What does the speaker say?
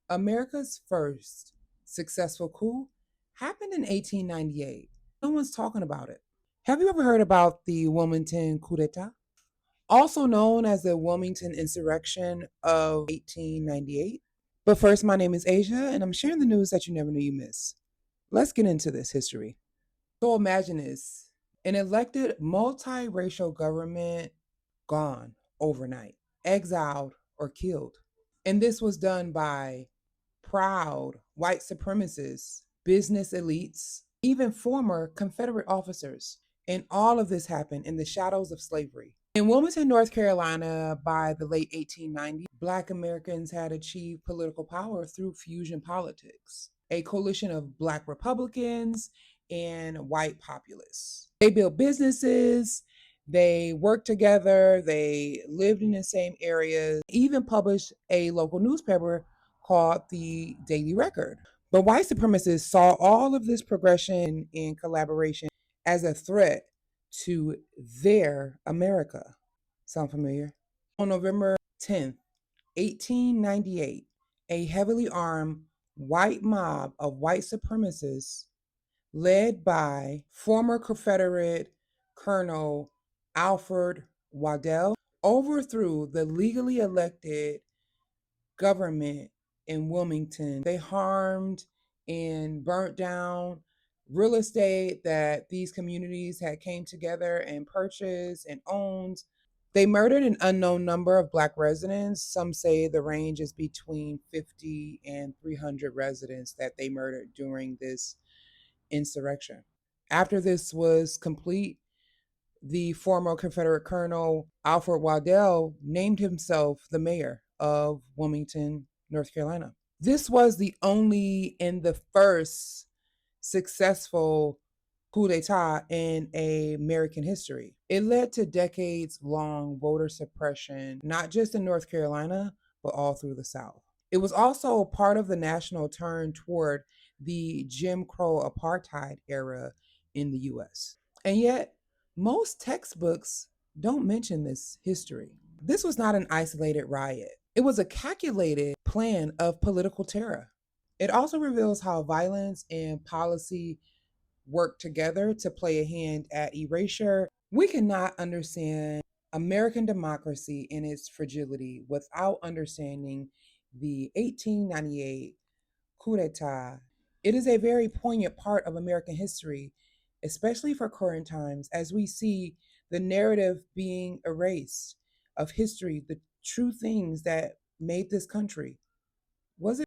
America's first successful coup happened in 1898. No one's talking about it. Have you ever heard about the Wilmington coup d'etat? Also known as the Wilmington insurrection of 1898. But first, my name is Asia, and I'm sharing the news that you never knew you missed. Let's get into this history. So imagine this, an elected multiracial government gone overnight, exiled or killed. And this was done by proud white supremacists, business elites, even former Confederate officers. And all of this happened in the shadows of slavery. In Wilmington, North Carolina, by the late 1890s, Black Americans had achieved political power through fusion politics, a coalition of Black Republicans and white populists. They built businesses, they worked together, they lived in the same areas, even published a local newspaper called the Daily Record. But white supremacists saw all of this progression and collaboration as a threat to their America. Sound familiar? On November 10th, 1898, a heavily armed white mob of white supremacists, led by former Confederate Colonel Alfred Waddell, overthrew the legally elected government in Wilmington. They harmed and burnt down real estate that these communities had came together and purchased and owned. They murdered an unknown number of Black residents. Some say the range is between 50 and 300 residents that they murdered during this insurrection. After this was complete, the former Confederate Colonel Alfred Waddell named himself the mayor of Wilmington, North Carolina. This was the only and the first successful coup d'etat in American history. It led to decades long voter suppression, not just in North Carolina, but all through the South. It was also part of the national turn toward the Jim Crow apartheid era in the US. And yet, most textbooks don't mention this history. This was not an isolated riot, it was a calculated plan of political terror. It also reveals how violence and policy work together to play a hand at erasure. We cannot understand American democracy and its fragility without understanding the 1898 coup d'etat. It is a very poignant part of American history, especially for current times, as we see the narrative being erased of history, the true things that made this country. Was it